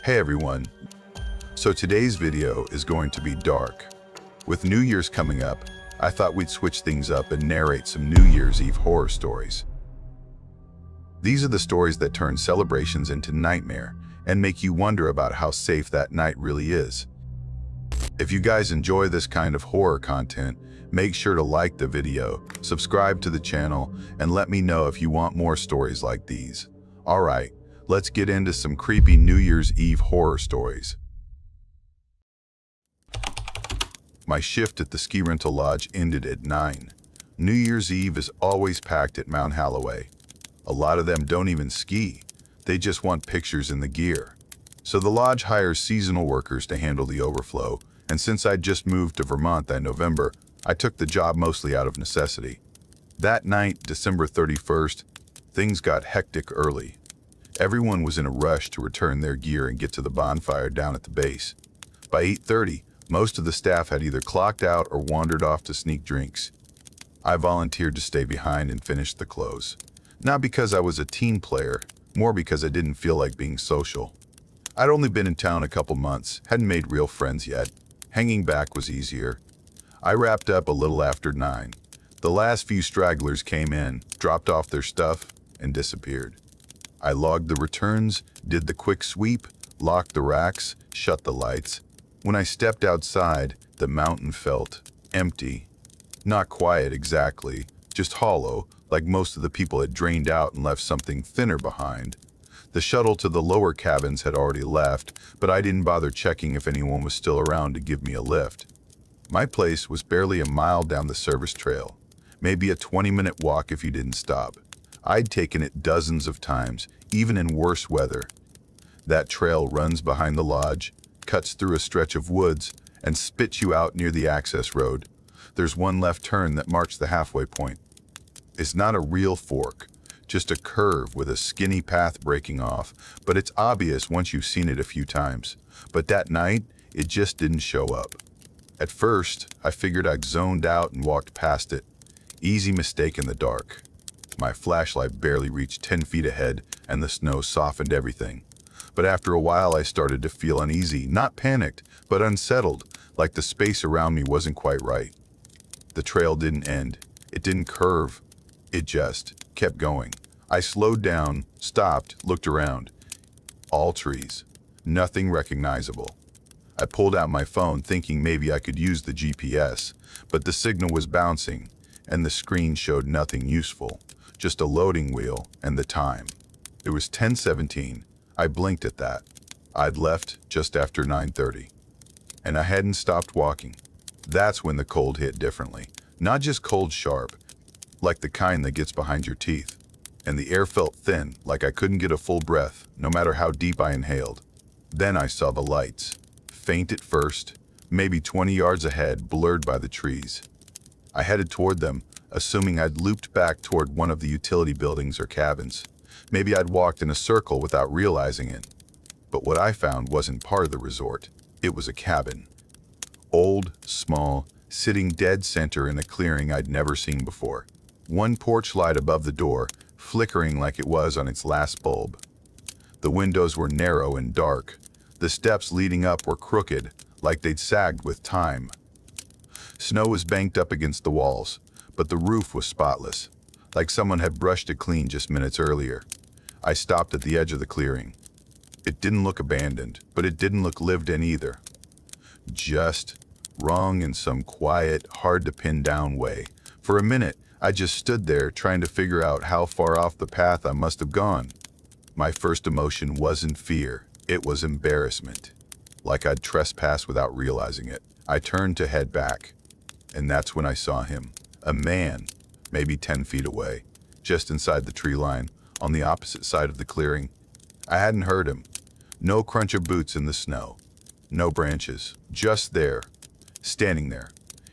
Hey everyone, so today's video is going to be dark. With New Year's coming up, I thought we'd switch things up and narrate some New Year's Eve horror stories. These are the stories that turn celebrations into nightmare and make you wonder about how safe that night really is. If you guys enjoy this kind of horror content, make sure to like the video, subscribe to the channel, and let me know if you want more stories like these. Alright, let's get into some creepy New Year's Eve horror stories. My shift at the ski rental lodge ended at 9. New Year's Eve is always packed at Mount Holloway. A lot of them don't even ski. They just want pictures in the gear. So the lodge hires seasonal workers to handle the overflow, and since I'd just moved to Vermont that November, I took the job mostly out of necessity. That night, December 31st, things got hectic early. Everyone was in a rush to return their gear and get to the bonfire down at the base. By 8:30, most of the staff had either clocked out or wandered off to sneak drinks. I volunteered to stay behind and finish the close. Not because I was a team player, more because I didn't feel like being social. I'd only been in town a couple months, hadn't made real friends yet. Hanging back was easier. I wrapped up a little after 9. The last few stragglers came in, dropped off their stuff, and disappeared. I logged the returns, did the quick sweep, locked the racks, shut the lights. When I stepped outside, the mountain felt empty. Not quiet exactly, just hollow, like most of the people had drained out and left something thinner behind. The shuttle to the lower cabins had already left, but I didn't bother checking if anyone was still around to give me a lift. My place was barely a mile down the service trail, maybe a 20-minute walk if you didn't stop. I'd taken it dozens of times, even in worse weather. That trail runs behind the lodge, cuts through a stretch of woods, and spits you out near the access road. There's one left turn that marks the halfway point. It's not a real fork, just a curve with a skinny path breaking off, but it's obvious once you've seen it a few times. But that night, it just didn't show up. At first, I figured I'd zoned out and walked past it. Easy mistake in the dark. My flashlight barely reached 10 feet ahead, and the snow softened everything. But after a while, I started to feel uneasy, not panicked, but unsettled, like the space around me wasn't quite right. The trail didn't end. It didn't curve. It just kept going. I slowed down, stopped, looked around. All trees. Nothing recognizable. I pulled out my phone thinking maybe I could use the GPS, but the signal was bouncing, and the screen showed nothing useful. Just a loading wheel and the time. It was 10:17. I blinked at that. I'd left just after 9:30. And I hadn't stopped walking. That's when the cold hit differently. Not just cold sharp, like the kind that gets behind your teeth. And the air felt thin, like I couldn't get a full breath, no matter how deep I inhaled. Then I saw the lights. Faint at first, maybe 20 yards ahead, blurred by the trees. I headed toward them, assuming I'd looped back toward one of the utility buildings or cabins. Maybe I'd walked in a circle without realizing it. But what I found wasn't part of the resort. It was a cabin. Old, small, sitting dead center in a clearing I'd never seen before. One porch light above the door, flickering like it was on its last bulb. The windows were narrow and dark. The steps leading up were crooked, like they'd sagged with time. Snow was banked up against the walls, but the roof was spotless, like someone had brushed it clean just minutes earlier. I stopped at the edge of the clearing. It didn't look abandoned, but it didn't look lived in either. Just wrong in some quiet, hard-to-pin-down way. For a minute, I just stood there trying to figure out how far off the path I must have gone. My first emotion wasn't fear, it was embarrassment. Like I'd trespassed without realizing it. I turned to head back, and that's when I saw him. A man, maybe 10 feet away, just inside the tree line, on the opposite side of the clearing. I hadn't heard him. No crunch of boots in the snow. No branches. Just there. Standing there.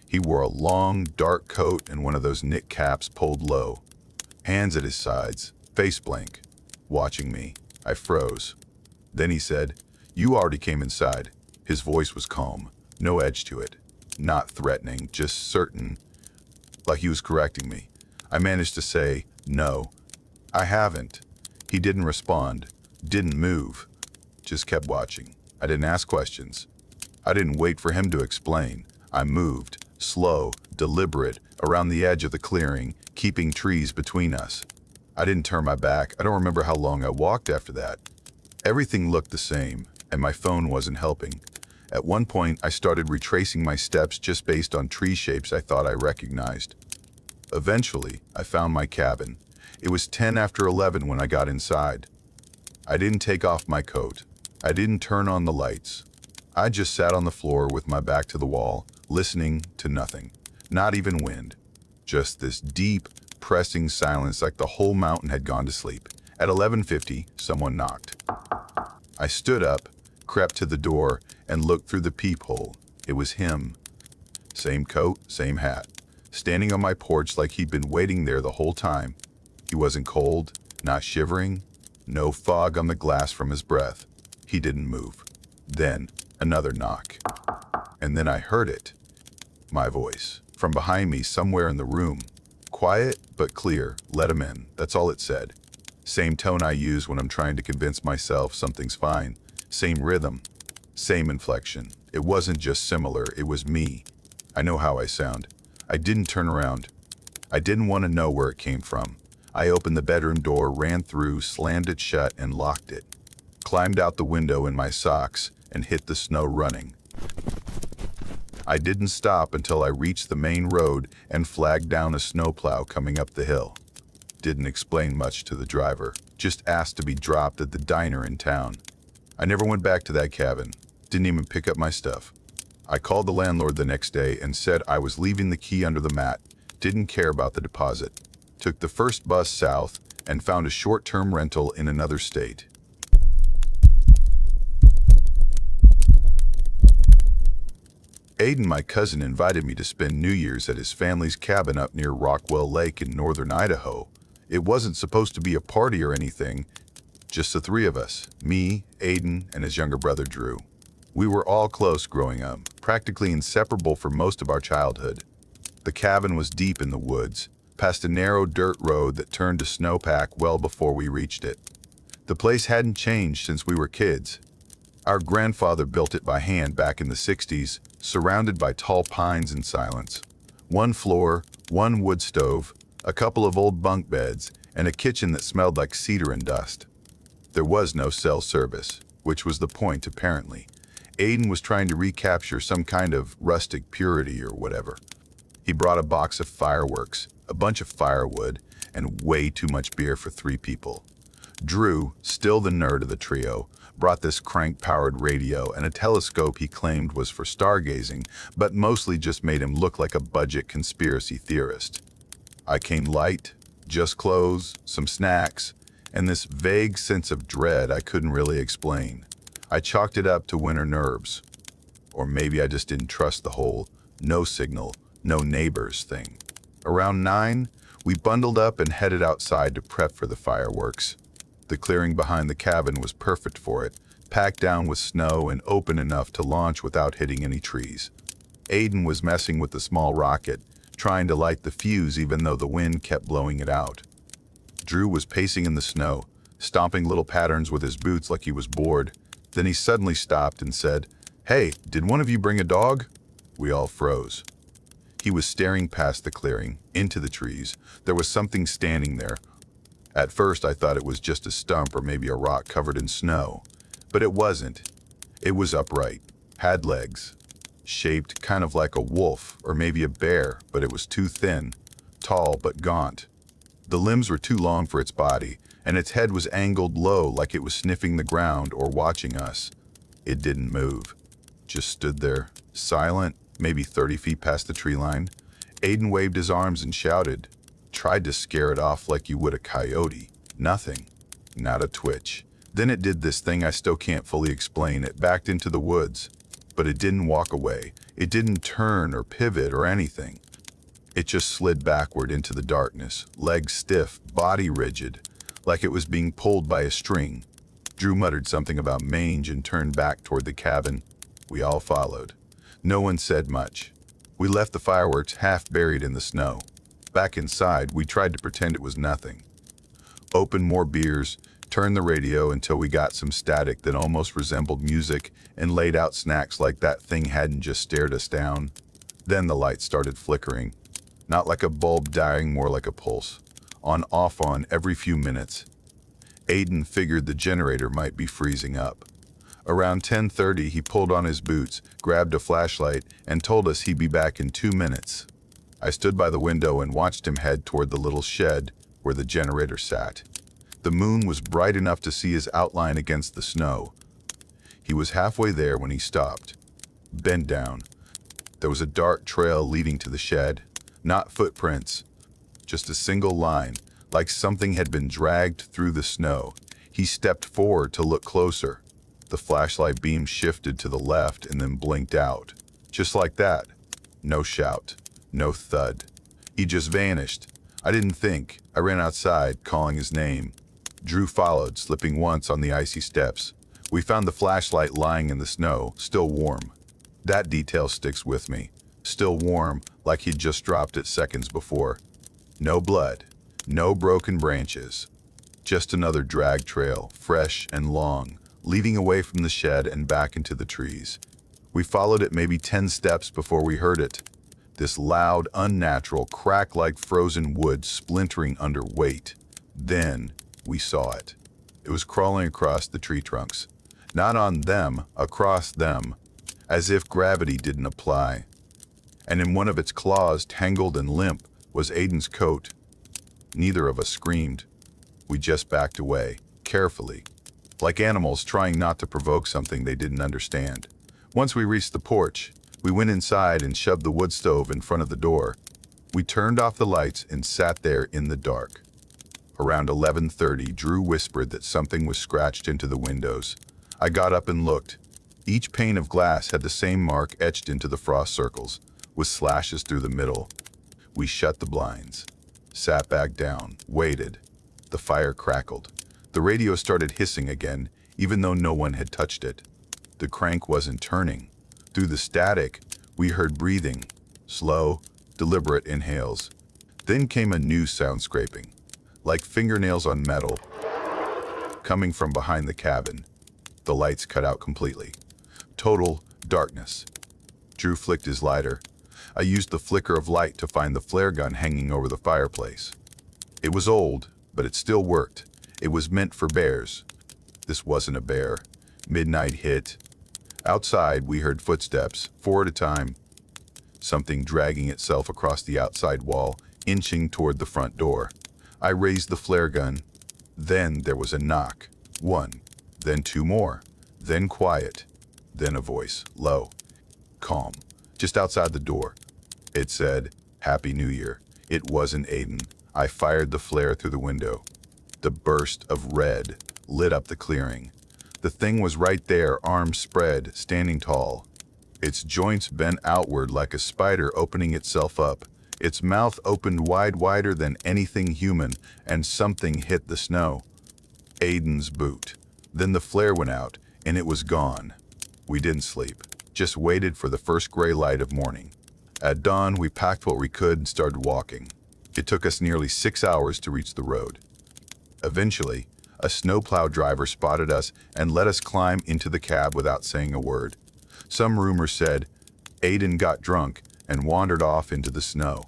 He wore a long, dark coat and one of those knit caps pulled low. Hands at his sides, face blank. Watching me. I froze. Then he said, "You already came inside." His voice was calm. No edge to it. Not threatening, just certain. Like he was correcting me. I managed to say, "No, I haven't." He didn't respond, didn't move. just kept watching. I didn't ask questions. I didn't wait for him to explain. I moved, slow, deliberate, around the edge of the clearing, keeping trees between us. I didn't turn my back. I don't remember how long I walked after that. Everything looked the same, and my phone wasn't helping. At one point, I started retracing my steps just based on tree shapes I thought I recognized. Eventually, I found my cabin. It was 10 after 11 when I got inside. I didn't take off my coat. I didn't turn on the lights. I just sat on the floor with my back to the wall, listening to nothing. Not even wind. Just this deep, pressing silence like the whole mountain had gone to sleep. At 11:50, someone knocked. I stood up, crept to the door, and looked through the peephole. It was him. Same coat, same hat. Standing on my porch like he'd been waiting there the whole time. He wasn't cold, not shivering, no fog on the glass from his breath. He didn't move. Then, another knock. And then I heard it. My voice. From behind me, somewhere in the room. Quiet, but clear. Let him in. That's all it said. Same tone I use when I'm trying to convince myself something's fine. Same rhythm. Same inflection. It wasn't just similar, it was me. I know how I sound. I didn't turn around. I didn't want to know where it came from. I opened the bedroom door, ran through, slammed it shut, and locked it. Climbed out the window in my socks and hit the snow running. I didn't stop until I reached the main road and flagged down a snowplow coming up the hill. Didn't explain much to the driver, just asked to be dropped at the diner in town. I never went back to that cabin, didn't even pick up my stuff. I called the landlord the next day and said I was leaving the key under the mat, didn't care about the deposit. Took the first bus south and found a short-term rental in another state. Aiden, my cousin, invited me to spend New Year's at his family's cabin up near Rockwell Lake in northern Idaho. It wasn't supposed to be a party or anything, just the three of us, me, Aiden, and his younger brother Drew. We were all close growing up, practically inseparable for most of our childhood. The cabin was deep in the woods, past a narrow dirt road that turned to snowpack well before we reached it. The place hadn't changed since we were kids. Our grandfather built it by hand back in the 60s, surrounded by tall pines and silence. One floor, one wood stove, a couple of old bunk beds, and a kitchen that smelled like cedar and dust. There was no cell service, which was the point apparently. Aiden was trying to recapture some kind of rustic purity or whatever. He brought a box of fireworks, a bunch of firewood, and way too much beer for 3 people. Drew, still the nerd of the trio, brought this crank-powered radio and a telescope he claimed was for stargazing, but mostly just made him look like a budget conspiracy theorist. I came light, just clothes, some snacks, and this vague sense of dread I couldn't really explain. I chalked it up to winter nerves. Or maybe I just didn't trust the whole no signal, no neighbors thing. Around 9, we bundled up and headed outside to prep for the fireworks. The clearing behind the cabin was perfect for it, packed down with snow and open enough to launch without hitting any trees. Aiden was messing with the small rocket, trying to light the fuse even though the wind kept blowing it out. Drew was pacing in the snow, stomping little patterns with his boots like he was bored. Then he suddenly stopped and said, "Hey, did one of you bring a dog?" We all froze. He was staring past the clearing, into the trees. There was something standing there. At first I thought it was just a stump or maybe a rock covered in snow. But it wasn't. It was upright, had legs, shaped kind of like a wolf or maybe a bear, but it was too thin, tall but gaunt. The limbs were too long for its body, and its head was angled low like it was sniffing the ground or watching us. It didn't move. Just stood there, silent, maybe 30 feet past the tree line. Aiden waved his arms and shouted. Tried to scare it off like you would a coyote. Nothing. Not a twitch. Then it did this thing I still can't fully explain. It backed into the woods. But it didn't walk away. It didn't turn or pivot or anything. It just slid backward into the darkness, legs stiff, body rigid, like it was being pulled by a string. Drew muttered something about mange and turned back toward the cabin. We all followed. No one said much. We left the fireworks half buried in the snow. Back inside, we tried to pretend it was nothing. Opened more beers, turned the radio until we got some static that almost resembled music, and laid out snacks like that thing hadn't just stared us down. Then the light started flickering. Not like a bulb dying, more like a pulse. On every few minutes. Aiden figured the generator might be freezing up. Around 10:30, he pulled on his boots, grabbed a flashlight, and told us he'd be back in 2 minutes. I stood by the window and watched him head toward the little shed where the generator sat. The moon was bright enough to see his outline against the snow. He was halfway there when he stopped. Bent down. There was a dark trail leading to the shed. Not footprints, just a single line, like something had been dragged through the snow. He stepped forward to look closer. The flashlight beam shifted to the left and then blinked out. Just like that. No shout. No thud. He just vanished. I didn't think. I ran outside, calling his name. Drew followed, slipping once on the icy steps. We found the flashlight lying in the snow, still warm. That detail sticks with me. Still warm, like he'd just dropped it seconds before. No blood. No broken branches. Just another drag trail, fresh and long, leading away from the shed and back into the trees. We followed it maybe 10 steps before we heard it. This loud, unnatural crack like frozen wood splintering under weight. Then we saw it. It was crawling across the tree trunks. Not on them, across them, as if gravity didn't apply. And in one of its claws, tangled and limp, was Aiden's coat. Neither of us screamed. We just backed away, carefully, like animals trying not to provoke something they didn't understand. Once we reached the porch, we went inside and shoved the wood stove in front of the door. We turned off the lights and sat there in the dark. Around 11:30, Drew whispered that something was scratched into the windows. I got up and looked. Each pane of glass had the same mark etched into the frost circles, with slashes through the middle. We shut the blinds, sat back down, waited. The fire crackled. The radio started hissing again, even though no one had touched it. The crank wasn't turning. Through the static, we heard breathing, slow, deliberate inhales. Then came a new sound scraping, like fingernails on metal, coming from behind the cabin. The lights cut out completely. Total darkness. Drew flicked his lighter. I used the flicker of light to find the flare gun hanging over the fireplace. It was old, but it still worked. It was meant for bears. This wasn't a bear. Midnight hit. Outside, we heard footsteps, 4 at a time. Something dragging itself across the outside wall, inching toward the front door. I raised the flare gun. Then there was a knock. 1, then 2 more. Then quiet. Then a voice, low, calm, just outside the door. It said, "Happy New Year." It wasn't Aiden. I fired the flare through the window. The burst of red lit up the clearing. The thing was right there, arms spread, standing tall. Its joints bent outward like a spider opening itself up. Its mouth opened wider than anything human, and something hit the snow. Aiden's boot. Then the flare went out, and it was gone. We didn't sleep, just waited for the first gray light of morning. At dawn, we packed what we could and started walking. It took us nearly 6 hours to reach the road. Eventually, a snowplow driver spotted us and let us climb into the cab without saying a word. Some rumor said Aiden got drunk and wandered off into the snow.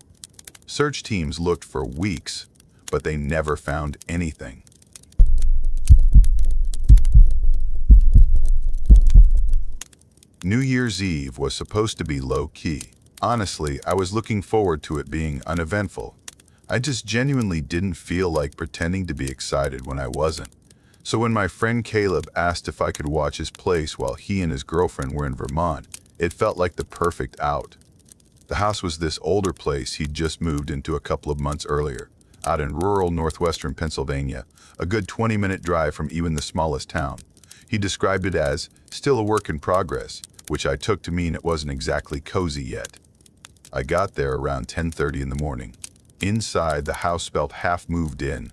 Search teams looked for weeks, but they never found anything. New Year's Eve was supposed to be low-key. Honestly, I was looking forward to it being uneventful. I just genuinely didn't feel like pretending to be excited when I wasn't. So when my friend Caleb asked if I could watch his place while he and his girlfriend were in Vermont, it felt like the perfect out. The house was this older place he'd just moved into a couple of months earlier, out in rural northwestern Pennsylvania, a good 20-minute drive from even the smallest town. He described it as still a work in progress, which I took to mean it wasn't exactly cozy yet. I got there around 10:30 in the morning. Inside, the house felt half moved in.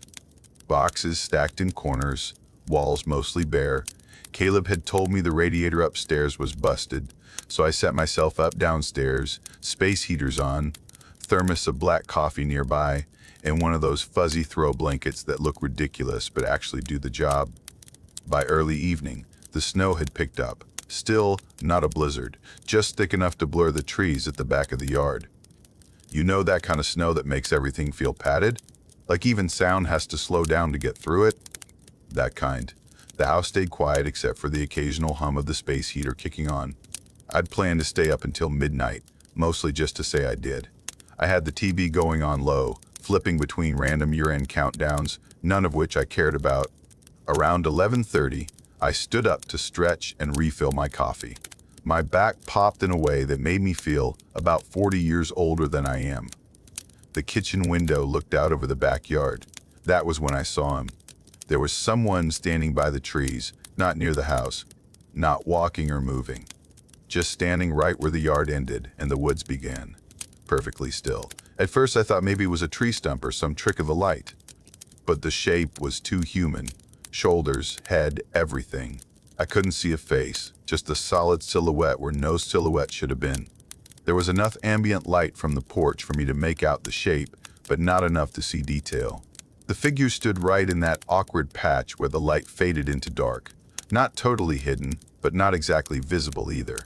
Boxes stacked in corners, walls mostly bare. Caleb had told me the radiator upstairs was busted, so I set myself up downstairs, space heaters on, thermos of black coffee nearby, and one of those fuzzy throw blankets that look ridiculous but actually do the job. By early evening, the snow had picked up. Still, not a blizzard, just thick enough to blur the trees at the back of the yard. You know that kind of snow that makes everything feel padded? Like even sound has to slow down to get through it? That kind. The house stayed quiet except for the occasional hum of the space heater kicking on. I'd planned to stay up until midnight, mostly just to say I did. I had the TV going on low, flipping between random year-end countdowns, none of which I cared about. Around 11:30, I stood up to stretch and refill my coffee. My back popped in a way that made me feel about 40 years older than I am. The kitchen window looked out over the backyard. That was when I saw him. There was someone standing by the trees, not near the house, not walking or moving, just standing right where the yard ended and the woods began, perfectly still. At first I thought maybe it was a tree stump or some trick of the light, but the shape was too human. Shoulders, head, everything. I couldn't see a face, just a solid silhouette where no silhouette should have been. There was enough ambient light from the porch for me to make out the shape, but not enough to see detail. The figure stood right in that awkward patch where the light faded into dark. Not totally hidden, but not exactly visible either.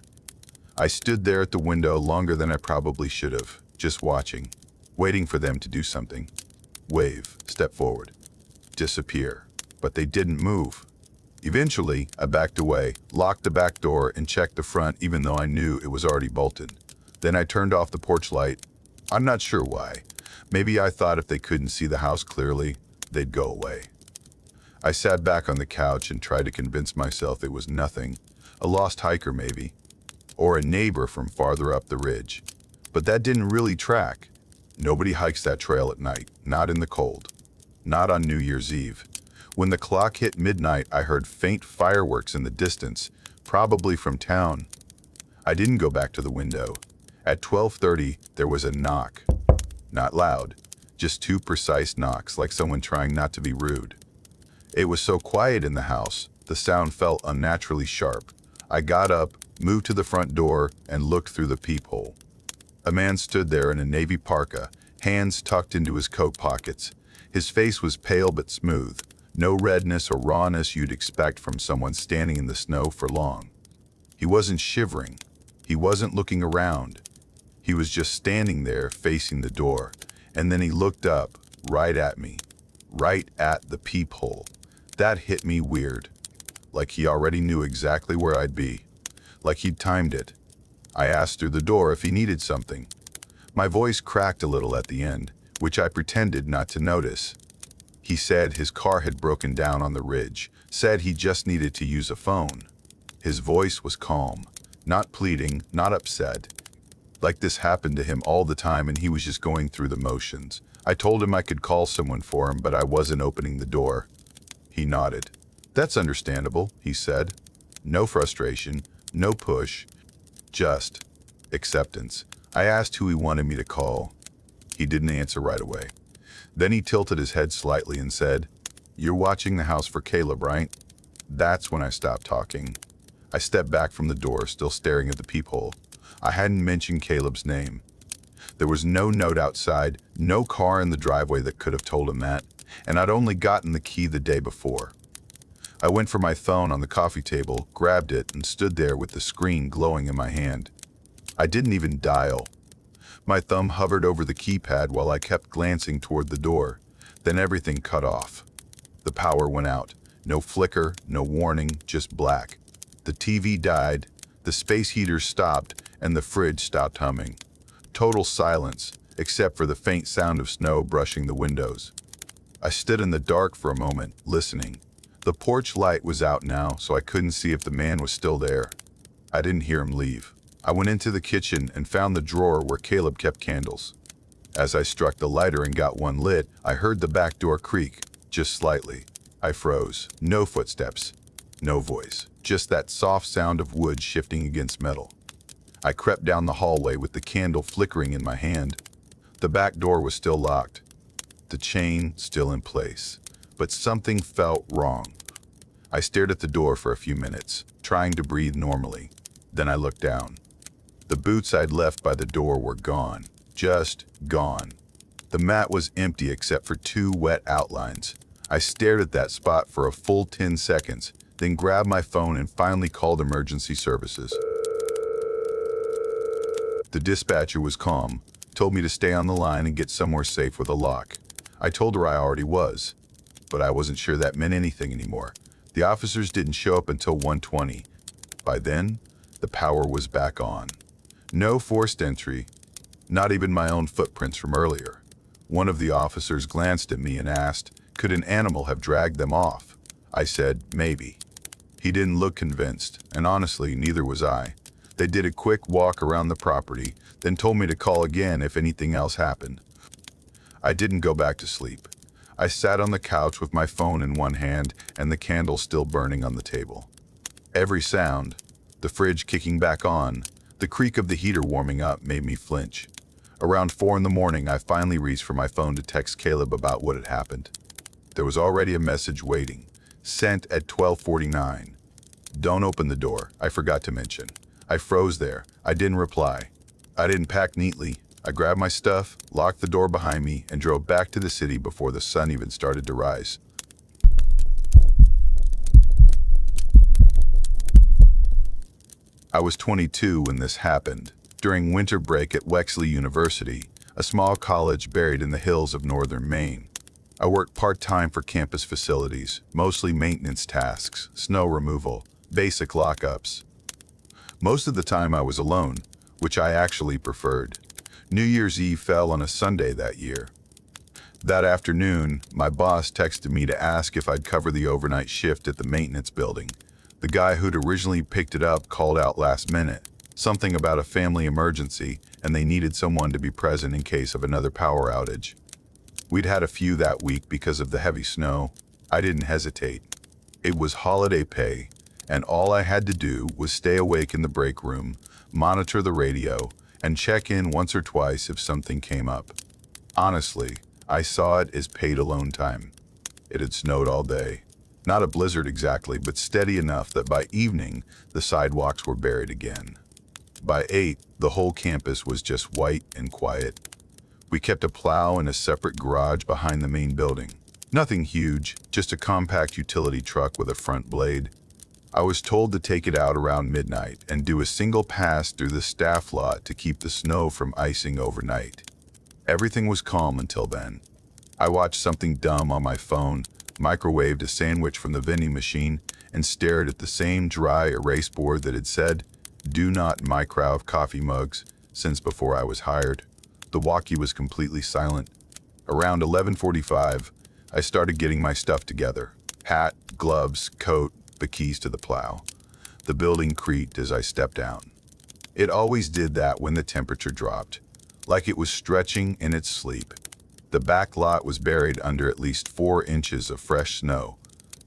I stood there at the window longer than I probably should have, just watching, waiting for them to do something. Wave, step forward, disappear. But they didn't move. Eventually, I backed away, locked the back door, and checked the front even though I knew it was already bolted. Then I turned off the porch light. I'm not sure why. Maybe I thought if they couldn't see the house clearly, they'd go away. I sat back on the couch and tried to convince myself it was nothing. A lost hiker maybe. Or a neighbor from farther up the ridge. But that didn't really track. Nobody hikes that trail at night, not in the cold. Not on New Year's Eve. When the clock hit midnight, I heard faint fireworks in the distance, probably from town. I didn't go back to the window. At 12:30, there was a knock. Not loud, just two precise knocks, like someone trying not to be rude. It was so quiet in the house, the sound felt unnaturally sharp. I got up, moved to the front door, and looked through the peephole. A man stood there in a navy parka, hands tucked into his coat pockets. His face was pale but smooth. No redness or rawness you'd expect from someone standing in the snow for long. He wasn't shivering. He wasn't looking around. He was just standing there facing the door, and then he looked up, right at me, right at the peephole. That hit me weird, like he already knew exactly where I'd be, like he'd timed it. I asked through the door if he needed something. My voice cracked a little at the end, which I pretended not to notice. He said his car had broken down on the ridge, said he just needed to use a phone. His voice was calm, not pleading, not upset. Like this happened to him all the time and he was just going through the motions. I told him I could call someone for him, but I wasn't opening the door. He nodded. That's understandable, he said. No frustration, no push, just acceptance. I asked who he wanted me to call. He didn't answer right away. Then he tilted his head slightly and said, "You're watching the house for Caleb, right?" That's when I stopped talking. I stepped back from the door, still staring at the peephole. I hadn't mentioned Caleb's name. There was no note outside, no car in the driveway that could have told him that, and I'd only gotten the key the day before. I went for my phone on the coffee table, grabbed it, and stood there with the screen glowing in my hand. I didn't even dial. My thumb hovered over the keypad while I kept glancing toward the door. Then everything cut off. The power went out. No flicker, no warning, just black. The TV died, the space heater stopped, and the fridge stopped humming. Total silence, except for the faint sound of snow brushing the windows. I stood in the dark for a moment, listening. The porch light was out now, so I couldn't see if the man was still there. I didn't hear him leave. I went into the kitchen and found the drawer where Caleb kept candles. As I struck the lighter and got one lit, I heard the back door creak, just slightly. I froze. No footsteps. No voice. Just that soft sound of wood shifting against metal. I crept down the hallway with the candle flickering in my hand. The back door was still locked. The chain still in place. But something felt wrong. I stared at the door for a few minutes, trying to breathe normally. Then I looked down. The boots I'd left by the door were gone. Just gone. The mat was empty except for two wet outlines. I stared at that spot for a full 10 seconds, then grabbed my phone and finally called emergency services. The dispatcher was calm, told me to stay on the line and get somewhere safe with a lock. I told her I already was, but I wasn't sure that meant anything anymore. The officers didn't show up until 1:20. By then, the power was back on. No forced entry, not even my own footprints from earlier. One of the officers glanced at me and asked, could an animal have dragged them off? I said, maybe. He didn't look convinced, and honestly, neither was I. They did a quick walk around the property, then told me to call again if anything else happened. I didn't go back to sleep. I sat on the couch with my phone in one hand and the candle still burning on the table. Every sound, the fridge kicking back on, the creak of the heater warming up made me flinch. Around 4 in the morning, I finally reached for my phone to text Caleb about what had happened. There was already a message waiting, sent at 12:49. Don't open the door, I forgot to mention. I froze there. I didn't reply. I didn't pack neatly. I grabbed my stuff, locked the door behind me, and drove back to the city before the sun even started to rise. I was 22 when this happened, during winter break at Wexley University, a small college buried in the hills of northern Maine. I worked part-time for campus facilities, mostly maintenance tasks, snow removal, basic lockups. Most of the time I was alone, which I actually preferred. New Year's Eve fell on a Sunday that year. That afternoon, my boss texted me to ask if I'd cover the overnight shift at the maintenance building. The guy who'd originally picked it up called out last minute, something about a family emergency, and they needed someone to be present in case of another power outage. We'd had a few that week because of the heavy snow. I didn't hesitate. It was holiday pay, and all I had to do was stay awake in the break room, monitor the radio, and check in once or twice if something came up. Honestly, I saw it as paid alone time. It had snowed all day. Not a blizzard exactly, but steady enough that by evening, the sidewalks were buried again. By 8, the whole campus was just white and quiet. We kept a plow in a separate garage behind the main building. Nothing huge, just a compact utility truck with a front blade. I was told to take it out around midnight and do a single pass through the staff lot to keep the snow from icing overnight. Everything was calm until then. I watched something dumb on my phone, microwaved a sandwich from the vending machine, and stared at the same dry erase board that had said, "Do not microwave coffee mugs," since before I was hired. The walkie was completely silent. Around 11:45, I started getting my stuff together. Hat, gloves, coat, the keys to the plow. The building creaked as I stepped down. It always did that when the temperature dropped, like it was stretching in its sleep. The back lot was buried under at least 4 inches of fresh snow,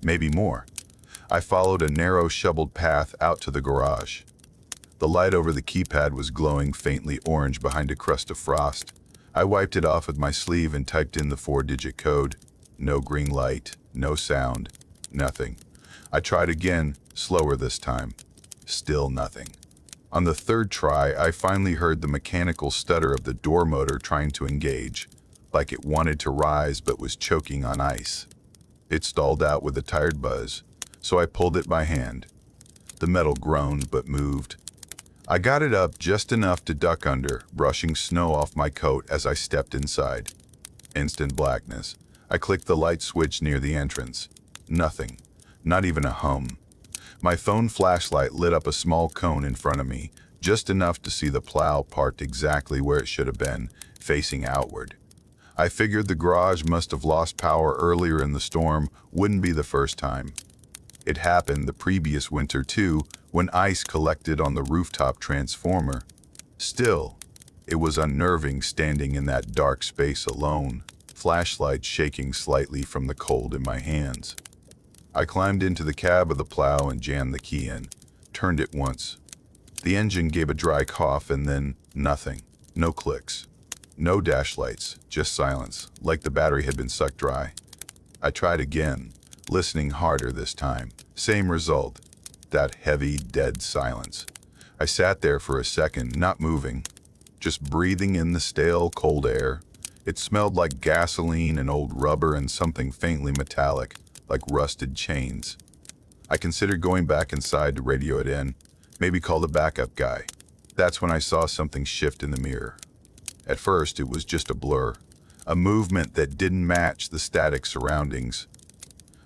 maybe more. I followed a narrow shoveled path out to the garage. The light over the keypad was glowing faintly orange behind a crust of frost. I wiped it off with my sleeve and typed in the 4-digit code. No green light, no sound, nothing. I tried again, slower this time. Still nothing. On the 3rd try, I finally heard the mechanical stutter of the door motor trying to engage, like it wanted to rise but was choking on ice. It stalled out with a tired buzz, so I pulled it by hand. The metal groaned but moved. I got it up just enough to duck under, brushing snow off my coat as I stepped inside. Instant blackness. I clicked the light switch near the entrance. Nothing. Not even a hum. My phone flashlight lit up a small cone in front of me, just enough to see the plow parked exactly where it should have been, facing outward. I figured the garage must have lost power earlier in the storm, wouldn't be the first time. It happened the previous winter too, when ice collected on the rooftop transformer. Still, it was unnerving standing in that dark space alone, flashlight shaking slightly from the cold in my hands. I climbed into the cab of the plow and jammed the key in, turned it once. The engine gave a dry cough and then nothing. No clicks. No dash lights, just silence, like the battery had been sucked dry. I tried again, listening harder this time. Same result. That heavy, dead silence. I sat there for a second, not moving. just breathing in the stale, cold air. It smelled like gasoline and old rubber and something faintly metallic, like rusted chains. I considered going back inside to radio it in, maybe call the backup guy. That's when I saw something shift in the mirror. At first, it was just a blur, a movement that didn't match the static surroundings.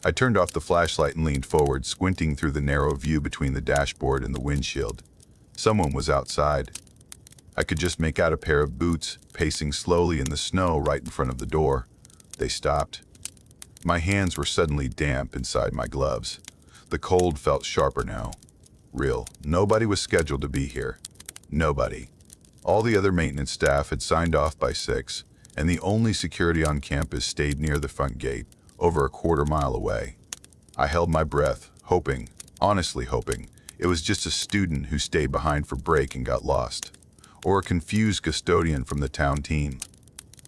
I turned off the flashlight and leaned forward, squinting through the narrow view between the dashboard and the windshield. Someone was outside. I could just make out a pair of boots pacing slowly in the snow right in front of the door. They stopped. My hands were suddenly damp inside my gloves. The cold felt sharper now. Real. Nobody was scheduled to be here. Nobody. All the other maintenance staff had signed off by 6, and the only security on campus stayed near the front gate, over a quarter-mile away. I held my breath, hoping, honestly hoping, it was just a student who stayed behind for break and got lost, or a confused custodian from the town team.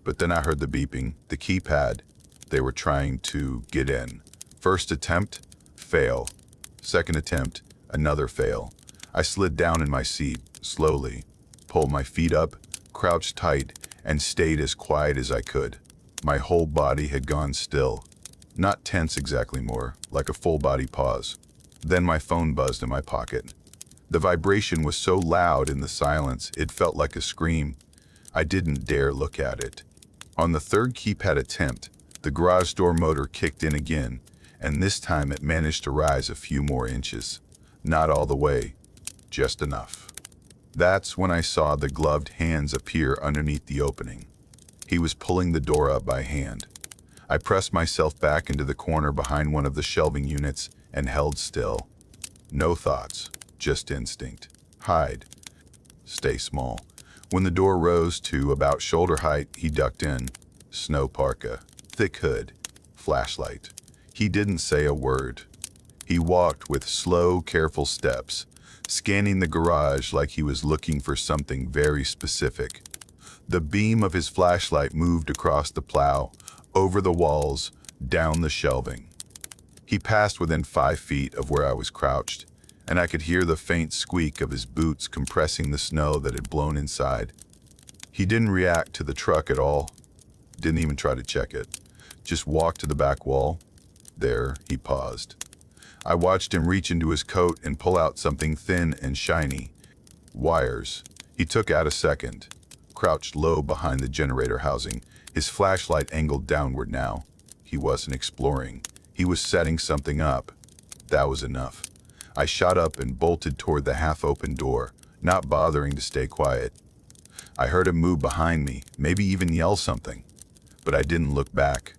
But then I heard the beeping, the keypad. They were trying to get in. First attempt, fail. Second attempt, another fail. I slid down in my seat, slowly, pulled my feet up, crouched tight, and stayed as quiet as I could. My whole body had gone still. Not tense exactly more, like a full-body pause. Then my phone buzzed in my pocket. The vibration was so loud in the silence, it felt like a scream. I didn't dare look at it. On the third keypad attempt, the garage door motor kicked in again, and this time it managed to rise a few more inches. Not all the way, just enough. That's when I saw the gloved hands appear underneath the opening. He was pulling the door up by hand. I pressed myself back into the corner behind one of the shelving units and held still. No thoughts, just instinct. Hide. Stay small. When the door rose to about shoulder height, he ducked in. Snow parka, thick hood, flashlight. He didn't say a word. He walked with slow, careful steps, scanning the garage like he was looking for something very specific. The beam of his flashlight moved across the plow, over the walls, down the shelving. He passed within 5 feet of where I was crouched, and I could hear the faint squeak of his boots compressing the snow that had blown inside. He didn't react to the truck at all, didn't even try to check it, just walked to the back wall. There, he paused. I watched him reach into his coat and pull out something thin and shiny. Wires. He took out a second, crouched low behind the generator housing, his flashlight angled downward now. He wasn't exploring. He was setting something up. That was enough. I shot up and bolted toward the half-open door, not bothering to stay quiet. I heard him move behind me, maybe even yell something, but I didn't look back.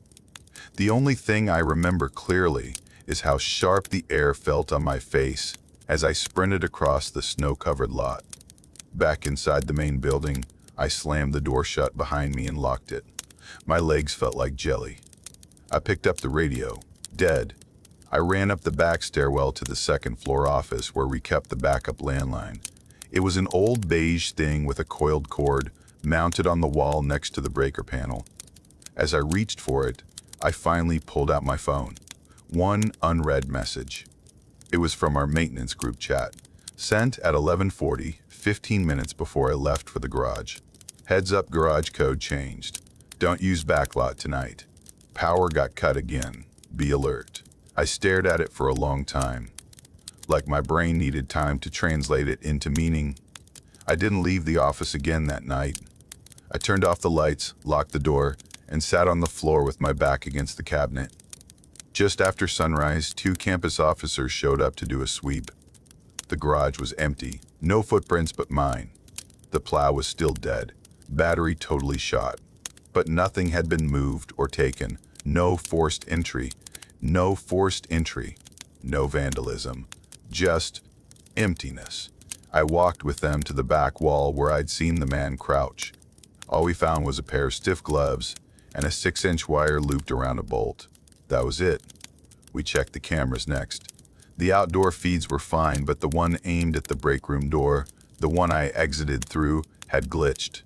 The only thing I remember clearly is how sharp the air felt on my face as I sprinted across the snow-covered lot. Back inside the main building, I slammed the door shut behind me and locked it. My legs felt like jelly. I picked up the radio. Dead. I ran up the back stairwell to the second-floor office where we kept the backup landline. It was an old beige thing with a coiled cord mounted on the wall next to the breaker panel. As I reached for it, I finally pulled out my phone. One unread message. It was from our maintenance group chat, sent at 11:40, 15 minutes before I left for the garage. Heads up, garage code changed. Don't use backlot tonight. Power got cut again. Be alert. I stared at it for a long time, like my brain needed time to translate it into meaning. I didn't leave the office again that night. I turned off the lights, locked the door, and sat on the floor with my back against the cabinet. Just after sunrise, 2 campus officers showed up to do a sweep. The garage was empty, no footprints but mine. The plow was still dead, battery totally shot. But nothing had been moved or taken, no forced entry, no vandalism, just emptiness. I walked with them to the back wall where I'd seen the man crouch. All we found was a pair of stiff gloves and a 6-inch wire looped around a bolt. That was it. We checked the cameras next. The outdoor feeds were fine, but the one aimed at the break room door, the one I exited through, had glitched.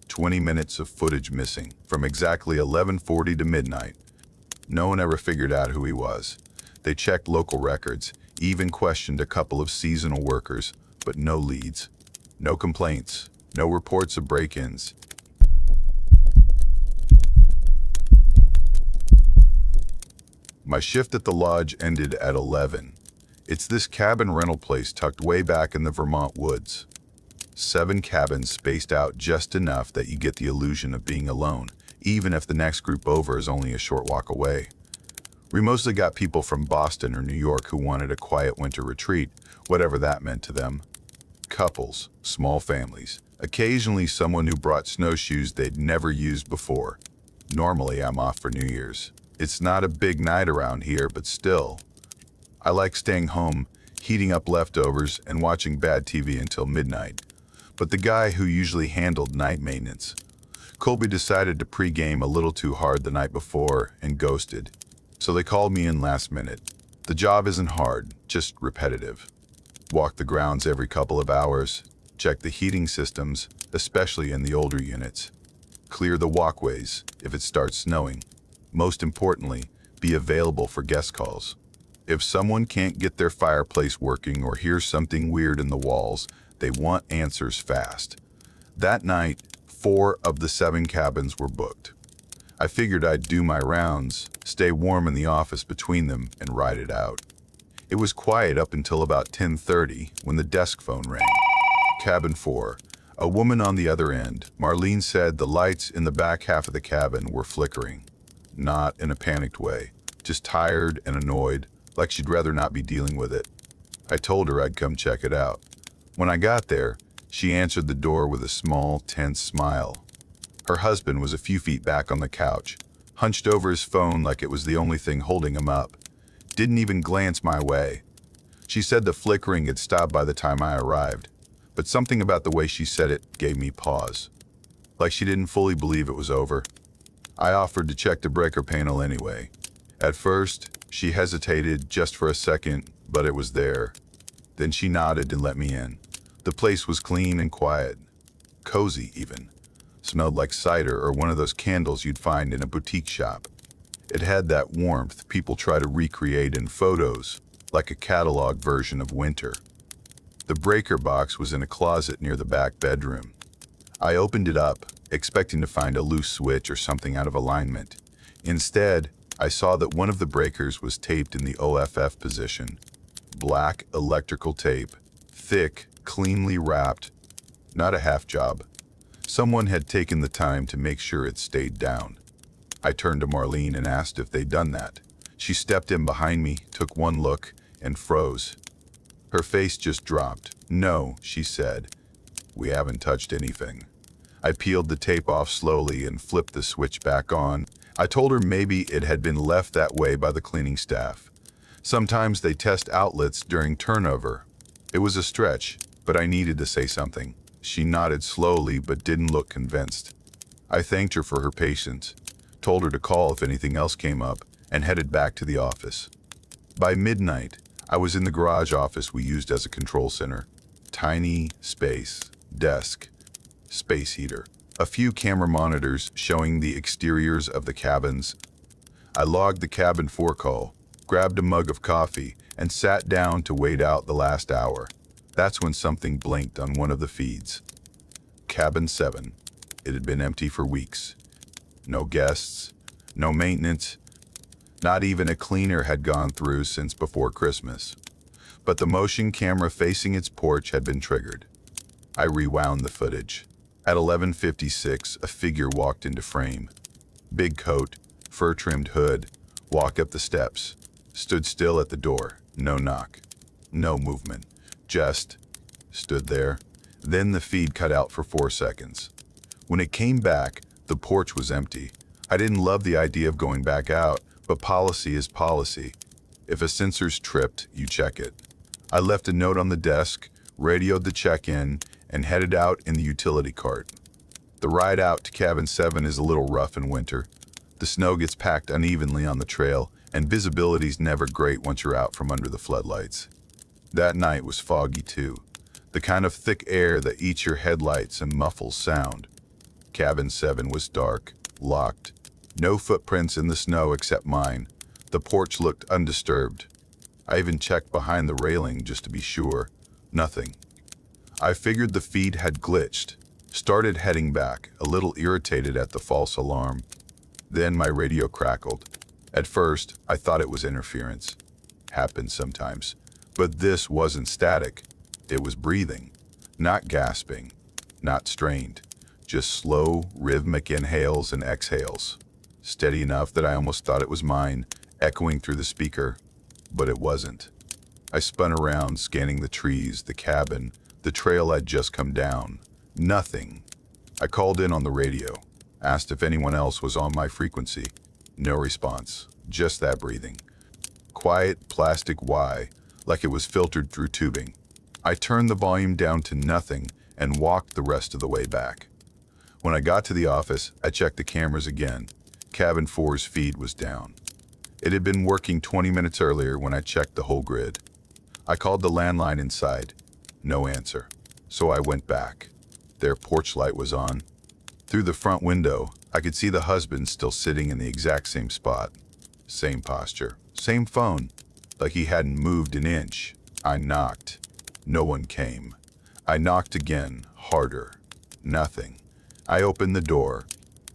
20 minutes of footage missing, from exactly 11:40 to midnight. No one ever figured out who he was. They checked local records, even questioned a couple of seasonal workers, but no leads. No complaints, No reports of break-ins. My shift at the lodge ended at 11. It's this cabin rental place tucked way back in the Vermont woods. 7 cabins spaced out just enough that you get the illusion of being alone, even if the next group over is only a short walk away. We mostly got people from Boston or New York who wanted a quiet winter retreat, whatever that meant to them. Couples, small families, occasionally someone who brought snowshoes they'd never used before. Normally, I'm off for New Year's. It's not a big night around here, but still. I like staying home, heating up leftovers, and watching bad TV until midnight. But the guy who usually handled night maintenance, Colby, decided to pre-game a little too hard the night before and ghosted. So they called me in last minute. The job isn't hard, just repetitive. Walk the grounds every couple of hours, check the heating systems, especially in the older units. Clear the walkways if it starts snowing. Most importantly, be available for guest calls. If someone can't get their fireplace working or hears something weird in the walls, they want answers fast. That night, 4 of the 7 cabins were booked. I figured I'd do my rounds, stay warm in the office between them, and ride it out. It was quiet up until about 10:30 when the desk phone rang. Cabin 4. A woman on the other end, Marlene, said the lights in the back half of the cabin were flickering. Not in a panicked way, just tired and annoyed, like she'd rather not be dealing with it. I told her I'd come check it out. When I got there, she answered the door with a small, tense smile. Her husband was a few feet back on the couch, hunched over his phone like it was the only thing holding him up. Didn't even glance my way. She said the flickering had stopped by the time I arrived, but something about the way she said it gave me pause. Like she didn't fully believe it was over. I offered to check the breaker panel anyway. At first, she hesitated just for a second, but it was there. Then she nodded and let me in. The place was clean and quiet. Cozy, even. Smelled like cider or one of those candles you'd find in a boutique shop. It had that warmth people try to recreate in photos, like a catalog version of winter. The breaker box was in a closet near the back bedroom. I opened it up, expecting to find a loose switch or something out of alignment. Instead, I saw that one of the breakers was taped in the OFF position. Black electrical tape, thick, cleanly wrapped. Not a half job. Someone had taken the time to make sure it stayed down. I turned to Marlene and asked if they'd done that. She stepped in behind me, took one look, and froze. Her face just dropped. "No," she said. "We haven't touched anything." I peeled the tape off slowly and flipped the switch back on. I told her maybe it had been left that way by the cleaning staff. Sometimes they test outlets during turnover. It was a stretch, but I needed to say something. She nodded slowly but didn't look convinced. I thanked her for her patience, told her to call if anything else came up, and headed back to the office. By midnight, I was in the garage office we used as a control center. Tiny space, desk, space heater, a few camera monitors showing the exteriors of the cabins. I logged the cabin 4 call, grabbed a mug of coffee, and sat down to wait out the last hour. That's when something blinked on one of the feeds. Cabin 7. It had been empty for weeks. No guests, no maintenance. Not even a cleaner had gone through since before Christmas. But the motion camera facing its porch had been triggered. I rewound the footage. At 11:56, a figure walked into frame. Big coat, fur-trimmed hood, walked up the steps, stood still at the door. No knock, no movement, just stood there. Then the feed cut out for 4 seconds. When it came back, the porch was empty. I didn't love the idea of going back out, but policy is policy. If a sensor's tripped, you check it. I left a note on the desk, radioed the check-in, and headed out in the utility cart. The ride out to cabin 7 is a little rough in winter. The snow gets packed unevenly on the trail, and visibility's never great once you're out from under the floodlights. That night was foggy too, the kind of thick air that eats your headlights and muffles sound. Cabin 7 was dark, locked. No footprints in the snow except mine. The porch looked undisturbed. I even checked behind the railing just to be sure. Nothing. I figured the feed had glitched. Started heading back, a little irritated at the false alarm. Then my radio crackled. At first, I thought it was interference. Happens sometimes. But this wasn't static. It was breathing. Not gasping. Not strained. Just slow, rhythmic inhales and exhales. Steady enough that I almost thought it was mine, echoing through the speaker. But it wasn't. I spun around, scanning the trees, the cabin, the trail I'd just come down. Nothing. I called in on the radio, asked if anyone else was on my frequency. No response, just that breathing. Quiet plastic Y, like it was filtered through tubing. I turned the volume down to nothing and walked the rest of the way back. When I got to the office, I checked the cameras again. Cabin 4's feed was down. It had been working 20 minutes earlier when I checked the whole grid. I called the landline inside. No answer. So I went back. Their porch light was on. Through the front window, I could see the husband still sitting in the exact same spot. Same posture. Same phone. Like he hadn't moved an inch. I knocked. No one came. I knocked again, harder. Nothing. I opened the door.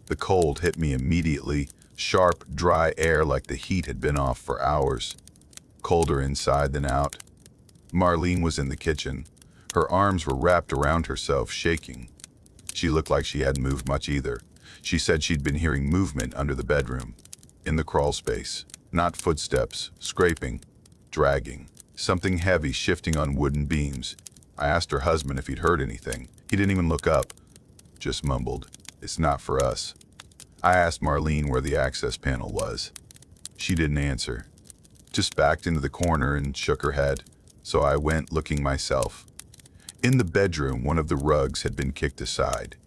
The cold hit me immediately. Sharp, dry air like the heat had been off for hours. Colder inside than out. Marlene was in the kitchen. Her arms were wrapped around herself, shaking. She looked like she hadn't moved much either. She said she'd been hearing movement under the bedroom, in the crawl space. Not footsteps, scraping, dragging. Something heavy shifting on wooden beams. I asked her husband if he'd heard anything. He didn't even look up. Just mumbled, "It's not for us." I asked Marlene where the access panel was. She didn't answer. Just backed into the corner and shook her head. So I went looking myself. In the bedroom, one of the rugs had been kicked aside.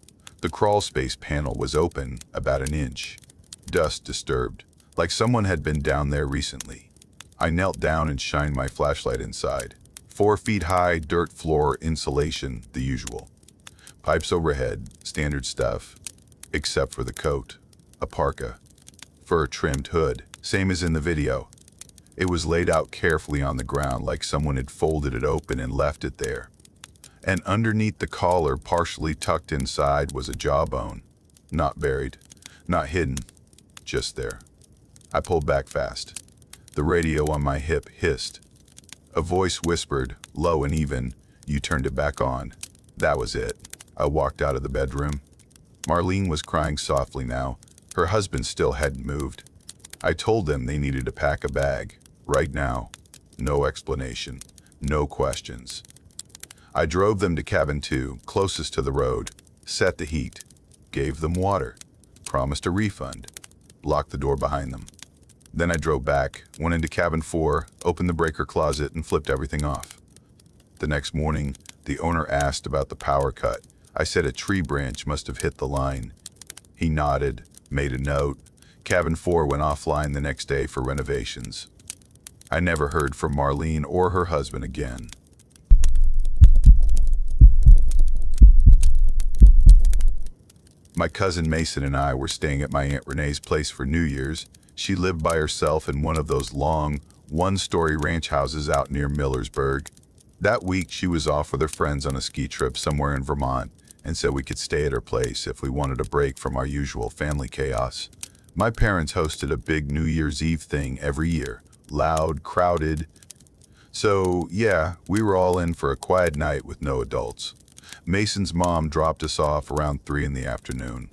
The crawl space panel was open about an inch. Dust disturbed, like someone had been down there recently. I knelt down and shined my flashlight inside. 4 feet high, dirt floor, insulation, the usual. Pipes overhead, standard stuff, except for the coat. A parka. Fur-trimmed hood, same as in the video. It was laid out carefully on the ground like someone had folded it open and left it there. And underneath the collar, partially tucked inside, was a jawbone. Not buried, not hidden, just there. I pulled back fast. The radio on my hip hissed. A voice whispered, low and even, "You turned it back on." That was it. I walked out of the bedroom. Marlene was crying softly now. Her husband still hadn't moved. I told them they needed to pack a bag, right now. No explanation, no questions. I drove them to cabin 2, closest to the road, set the heat, gave them water, promised a refund, locked the door behind them. Then I drove back, went into cabin 4, opened the breaker closet, and flipped everything off. The next morning, the owner asked about the power cut. I said a tree branch must have hit the line. He nodded, made a note. Cabin 4 went offline the next day for renovations. I never heard from Marlene or her husband again. My cousin Mason and I were staying at my Aunt Renee's place for New Year's. She lived by herself in one of those long, one-story ranch houses out near Millersburg. That week, she was off with her friends on a ski trip somewhere in Vermont and said we could stay at her place if we wanted a break from our usual family chaos. My parents hosted a big New Year's Eve thing every year, loud, crowded. So, yeah, we were all in for a quiet night with no adults. Mason's mom dropped us off around 3 in the afternoon.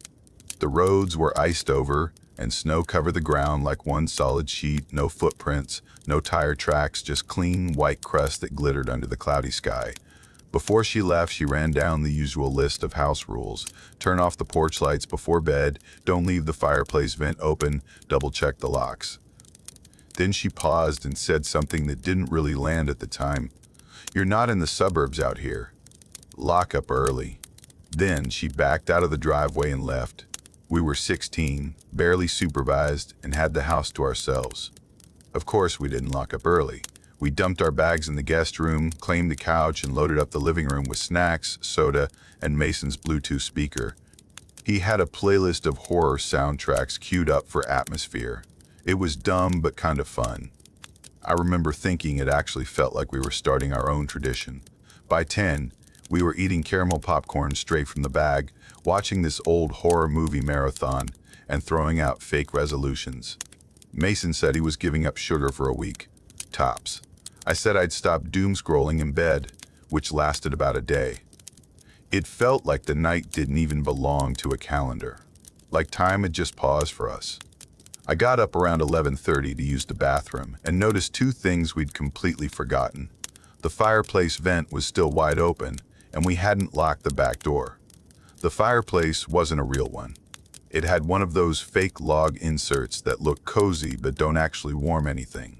The roads were iced over, and snow covered the ground like one solid sheet, no footprints, no tire tracks, just clean, white crust that glittered under the cloudy sky. Before she left, she ran down the usual list of house rules. Turn off the porch lights before bed, don't leave the fireplace vent open, double-check the locks. Then she paused and said something that didn't really land at the time. "You're not in the suburbs out here. Lock up early." Then she backed out of the driveway and left. We were 16, barely supervised, and had the house to ourselves. Of course, we didn't lock up early. We dumped our bags in the guest room, claimed the couch, and loaded up the living room with snacks, soda, and Mason's Bluetooth speaker. He had a playlist of horror soundtracks queued up for atmosphere. It was dumb but kind of fun. I remember thinking it actually felt like we were starting our own tradition. By 10, We were eating caramel popcorn straight from the bag, watching this old horror movie marathon, and throwing out fake resolutions. Mason said he was giving up sugar for a week. Tops. I said I'd stop doom scrolling in bed, which lasted about a day. It felt like the night didn't even belong to a calendar. Like time had just paused for us. I got up around 11:30 to use the bathroom and noticed two things we'd completely forgotten. The fireplace vent was still wide open, and we hadn't locked the back door. The fireplace wasn't a real one. It had one of those fake log inserts that look cozy but don't actually warm anything.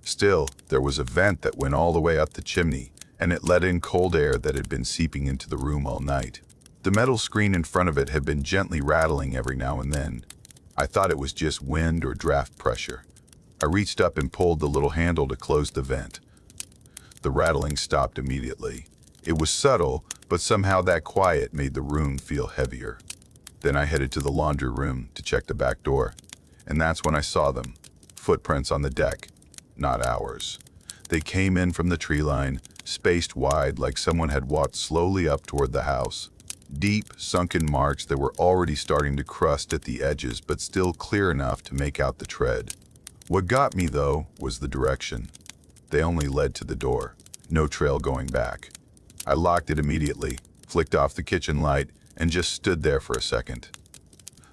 Still, there was a vent that went all the way up the chimney, and it let in cold air that had been seeping into the room all night. The metal screen in front of it had been gently rattling every now and then. I thought it was just wind or draft pressure. I reached up and pulled the little handle to close the vent. The rattling stopped immediately. It was subtle, but somehow that quiet made the room feel heavier. Then I headed to the laundry room to check the back door, and that's when I saw them. Footprints on the deck, not ours. They came in from the tree line, spaced wide like someone had walked slowly up toward the house. Deep, sunken marks that were already starting to crust at the edges but still clear enough to make out the tread. What got me, though, was the direction. They only led to the door, no trail going back. I locked it immediately, flicked off the kitchen light, and just stood there for a second.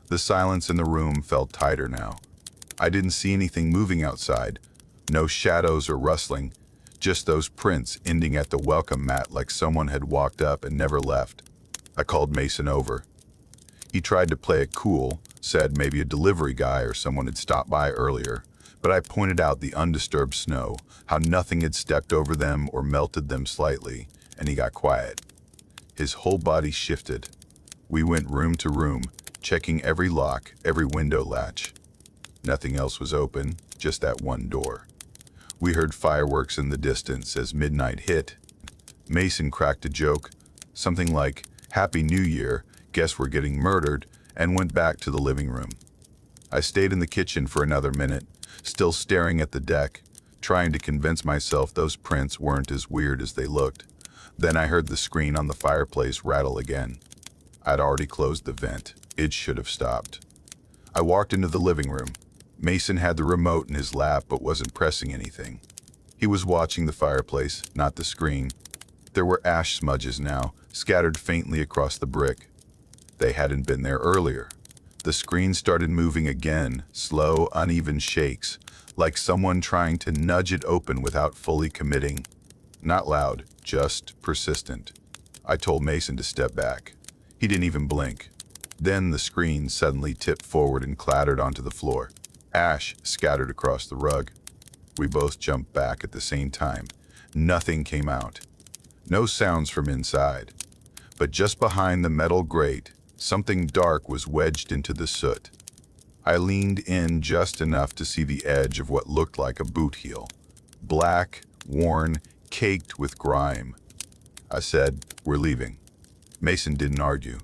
The silence in the room felt tighter now. I didn't see anything moving outside, no shadows or rustling, just those prints ending at the welcome mat like someone had walked up and never left. I called Mason over. He tried to play it cool, said maybe a delivery guy or someone had stopped by earlier, but I pointed out the undisturbed snow, how nothing had stepped over them or melted them slightly, and he got quiet. His whole body shifted. We went room to room, checking every lock, every window latch. Nothing else was open, just that one door. We heard fireworks in the distance as midnight hit. Mason cracked a joke, something like, "Happy New Year, guess we're getting murdered," and went back to the living room. I stayed in the kitchen for another minute, still staring at the deck, trying to convince myself those prints weren't as weird as they looked. Then I heard the screen on the fireplace rattle again. I'd already closed the vent. It should have stopped. I walked into the living room. Mason had the remote in his lap but wasn't pressing anything. He was watching the fireplace, not the screen. There were ash smudges now, scattered faintly across the brick. They hadn't been there earlier. The screen started moving again, slow, uneven shakes, like someone trying to nudge it open without fully committing. Not loud, just persistent. I told Mason to step back. He didn't even blink. Then the screen suddenly tipped forward and clattered onto the floor. Ash scattered across the rug. We both jumped back at the same time. Nothing came out. No sounds from inside. But just behind the metal grate, something dark was wedged into the soot. I leaned in just enough to see the edge of what looked like a boot heel. Black, worn, caked with grime. I said, "We're leaving." Mason didn't argue.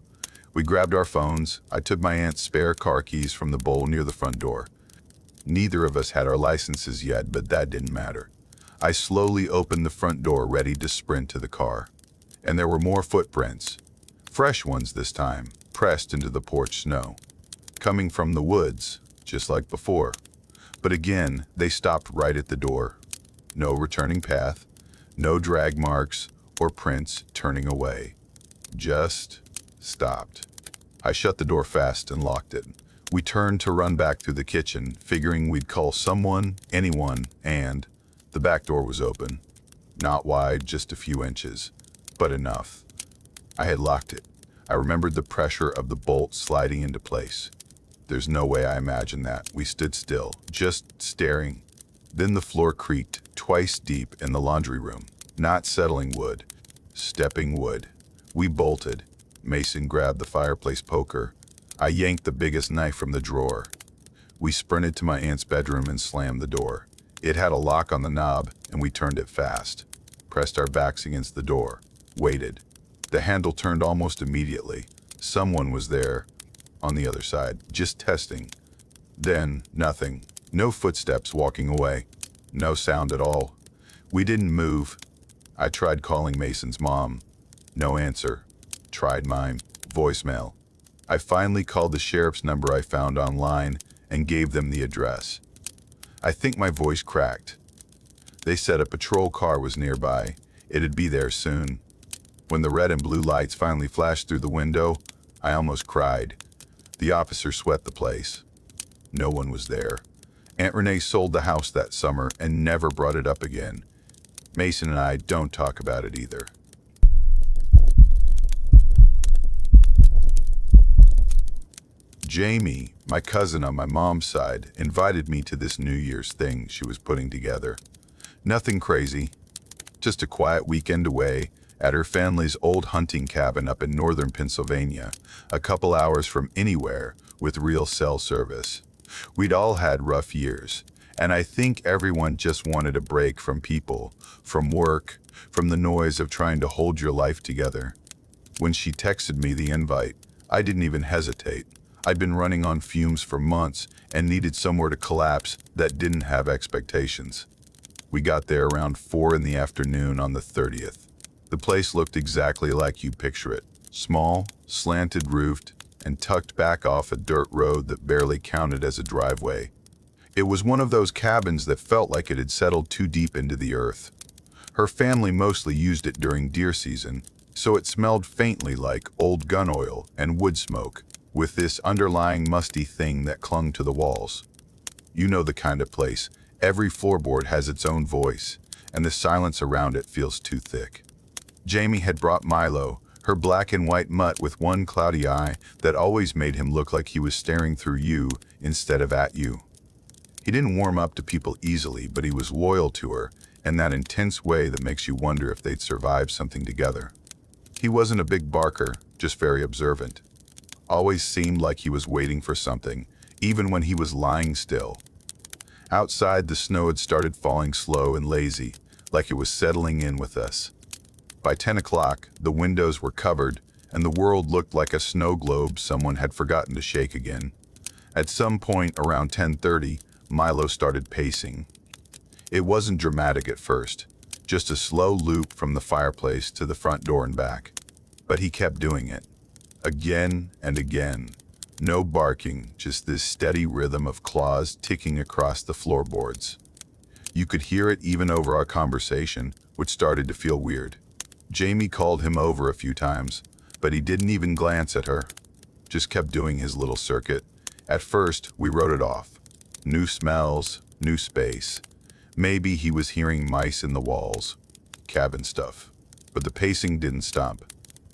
We grabbed our phones. I took my aunt's spare car keys from the bowl near the front door. Neither of us had our licenses yet, but that didn't matter. I slowly opened the front door, ready to sprint to the car. And there were more footprints. Fresh ones this time, pressed into the porch snow. Coming from the woods, just like before. But again, they stopped right at the door. No returning path, no drag marks or prints turning away. Just stopped. I shut the door fast and locked it. We turned to run back through the kitchen, figuring we'd call someone, anyone, and the back door was open. Not wide, just a few inches, but enough. I had locked it. I remembered the pressure of the bolt sliding into place. There's no way I imagined that. We stood still, just staring. Then the floor creaked, twice deep in the laundry room. Not settling wood, stepping wood. We bolted. Mason grabbed the fireplace poker. I yanked the biggest knife from the drawer. We sprinted to my aunt's bedroom and slammed the door. It had a lock on the knob, and we turned it fast. Pressed our backs against the door. Waited. The handle turned almost immediately. Someone was there, on the other side, just testing. Then, nothing. No footsteps walking away. No sound at all. We didn't move. I tried calling Mason's mom. No answer. Tried mine. Voicemail. I finally called the sheriff's number I found online and gave them the address. I think my voice cracked. They said a patrol car was nearby. It'd be there soon. When the red and blue lights finally flashed through the window, I almost cried. The officer swept the place. No one was there. Aunt Renee sold the house that summer and never brought it up again. Mason and I don't talk about it either. Jamie, my cousin on my mom's side, invited me to this New Year's thing she was putting together. Nothing crazy, just a quiet weekend away at her family's old hunting cabin up in northern Pennsylvania, a couple hours from anywhere with real cell service. We'd all had rough years, and I think everyone just wanted a break from people, from work, from the noise of trying to hold your life together. When she texted me the invite, I didn't even hesitate. I'd been running on fumes for months and needed somewhere to collapse that didn't have expectations. We got there around 4 in the afternoon on the 30th. The place looked exactly like you picture it. Small, slanted roofed, and tucked back off a dirt road that barely counted as a driveway. It was one of those cabins that felt like it had settled too deep into the earth. Her family mostly used it during deer season, so it smelled faintly like old gun oil and wood smoke, with this underlying musty thing that clung to the walls. You know the kind of place. Every floorboard has its own voice, and the silence around it feels too thick. Jamie had brought Milo, her black and white mutt with one cloudy eye that always made him look like he was staring through you instead of at you. He didn't warm up to people easily, but he was loyal to her in that intense way that makes you wonder if they'd survive something together. He wasn't a big barker, just very observant. Always seemed like he was waiting for something, even when he was lying still. Outside, the snow had started falling slow and lazy, like it was settling in with us. By 10 o'clock, the windows were covered, and the world looked like a snow globe someone had forgotten to shake again. At some point around 10:30, Milo started pacing. It wasn't dramatic at first, just a slow loop from the fireplace to the front door and back. But he kept doing it, again and again. No barking, just this steady rhythm of claws ticking across the floorboards. You could hear it even over our conversation, which started to feel weird. Jamie called him over a few times, but he didn't even glance at her. Just kept doing his little circuit. At first, we wrote it off. New smells, new space. Maybe he was hearing mice in the walls. Cabin stuff. But the pacing didn't stop.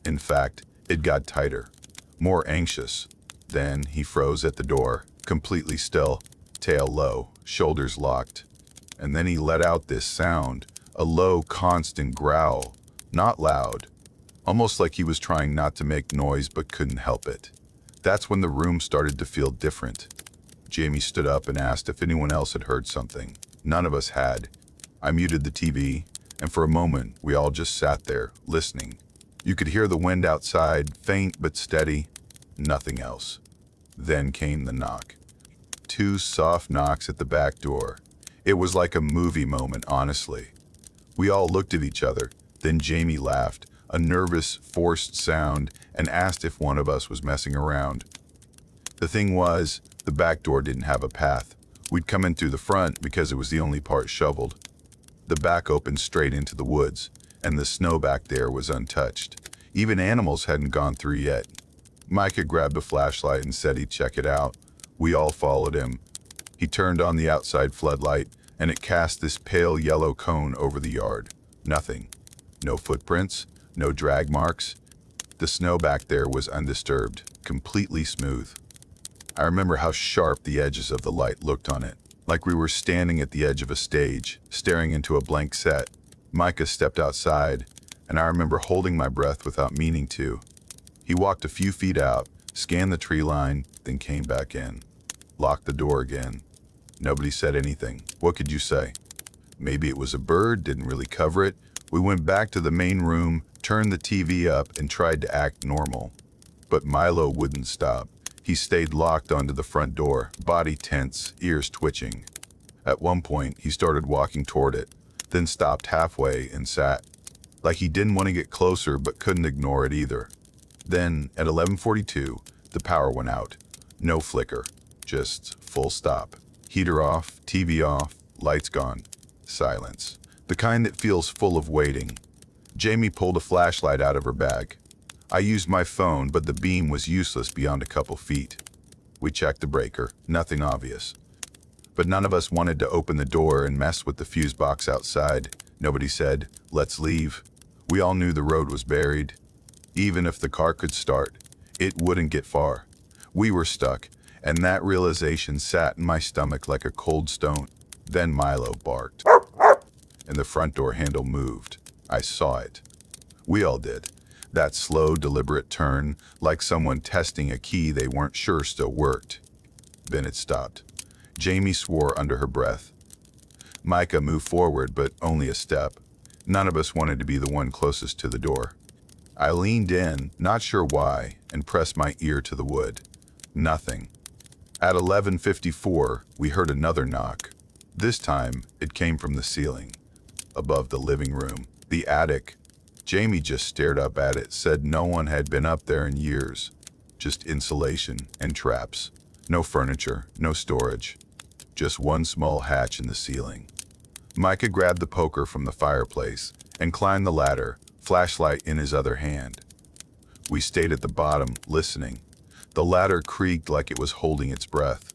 In fact, it got tighter, more anxious. Then he froze at the door, completely still, tail low, shoulders locked. And then he let out this sound, a low, constant growl. Not loud, almost like he was trying not to make noise but couldn't help it. That's when the room started to feel different. Jamie stood up and asked if anyone else had heard something. None of us had. I muted the TV, and for a moment we all just sat there, listening. You could hear the wind outside, faint but steady. Nothing else. Then came the knock. 2 soft knocks at the back door. It was like a movie moment, honestly. We all looked at each other. Then Jamie laughed, a nervous, forced sound, and asked if one of us was messing around. The thing was, the back door didn't have a path. We'd come in through the front because it was the only part shoveled. The back opened straight into the woods, and the snow back there was untouched. Even animals hadn't gone through yet. Micah grabbed a flashlight and said he'd check it out. We all followed him. He turned on the outside floodlight, and it cast this pale yellow cone over the yard. Nothing. No footprints, no drag marks. The snow back there was undisturbed, completely smooth. I remember how sharp the edges of the light looked on it, like we were standing at the edge of a stage, staring into a blank set. Micah stepped outside, and I remember holding my breath without meaning to. He walked a few feet out, scanned the tree line, then came back in. Locked the door again. Nobody said anything. What could you say? Maybe it was a bird, didn't really cover it. We went back to the main room, turned the TV up, and tried to act normal. But Milo wouldn't stop. He stayed locked onto the front door, body tense, ears twitching. At one point, he started walking toward it, then stopped halfway and sat. like he didn't want to get closer but couldn't ignore it either. Then, at 11:42, the power went out. No flicker, just full stop. Heater off, TV off, lights gone. Silence. The kind that feels full of waiting. Jamie pulled a flashlight out of her bag. I used my phone, but the beam was useless beyond a couple feet. We checked the breaker, nothing obvious. But none of us wanted to open the door and mess with the fuse box outside. Nobody said, "Let's leave." We all knew the road was buried. Even if the car could start, it wouldn't get far. We were stuck, and that realization sat in my stomach like a cold stone. Then Milo barked, and the front door handle moved. I saw it. We all did. That slow, deliberate turn, like someone testing a key they weren't sure still worked. Then it stopped. Jamie swore under her breath. Micah moved forward, but only a step. None of us wanted to be the one closest to the door. I leaned in, not sure why, and pressed my ear to the wood. Nothing. At 11:54, we heard another knock. This time, it came from the ceiling, above the living room, the attic. Jamie just stared up at it, said no one had been up there in years. Just insulation and traps. No furniture, no storage. Just one small hatch in the ceiling. Micah grabbed the poker from the fireplace and climbed the ladder, flashlight in his other hand. We stayed at the bottom, listening. The ladder creaked like it was holding its breath.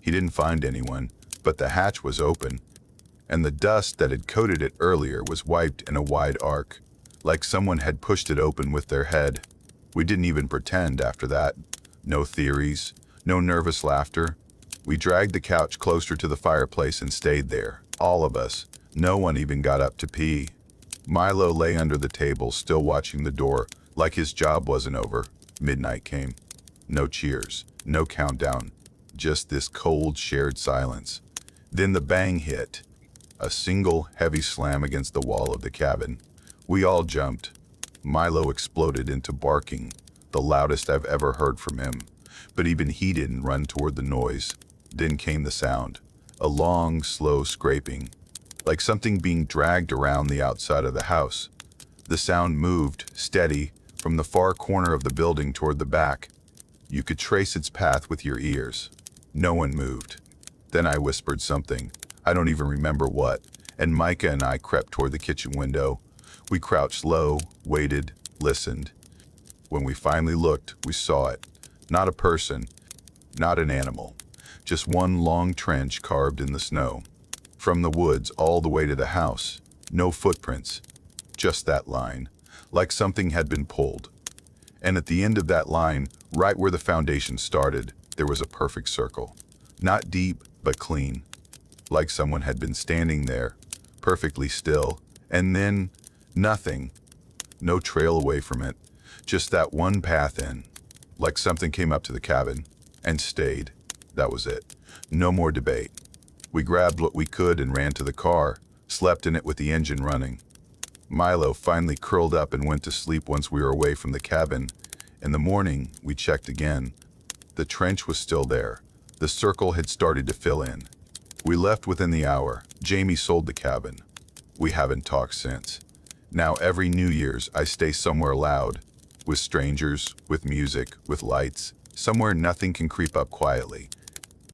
He didn't find anyone, but the hatch was open, and the dust that had coated it earlier was wiped in a wide arc, like someone had pushed it open with their head. We didn't even pretend after that. No theories, no nervous laughter. We dragged the couch closer to the fireplace and stayed there, all of us. No one even got up to pee. Milo lay under the table, still watching the door, like his job wasn't over. Midnight came. No cheers, no countdown, just this cold, shared silence. Then the bang hit, a single, heavy slam against the wall of the cabin. We all jumped. Milo exploded into barking, the loudest I've ever heard from him. But even he didn't run toward the noise. Then came the sound, a long, slow scraping, like something being dragged around the outside of the house. The sound moved, steady, from the far corner of the building toward the back. You could trace its path with your ears. No one moved. Then I whispered something, I don't even remember what, and Micah and I crept toward the kitchen window. We crouched low, waited, listened. When we finally looked, we saw it. Not a person, not an animal, just one long trench carved in the snow. From the woods all the way to the house, no footprints, just that line, like something had been pulled. And at the end of that line, right where the foundation started, there was a perfect circle. Not deep, but clean, like someone had been standing there, perfectly still, and then nothing. No trail away from it, just that one path in, like something came up to the cabin and stayed. That was it. No more debate. We grabbed what we could and ran to the car, slept in it with the engine running. Milo finally curled up and went to sleep once we were away from the cabin. In the morning, we checked again. The trench was still there. The circle had started to fill in. We left within the hour. Jamie sold the cabin. We haven't talked since. Now every New Year's, I stay somewhere loud, with strangers, with music, with lights, somewhere nothing can creep up quietly.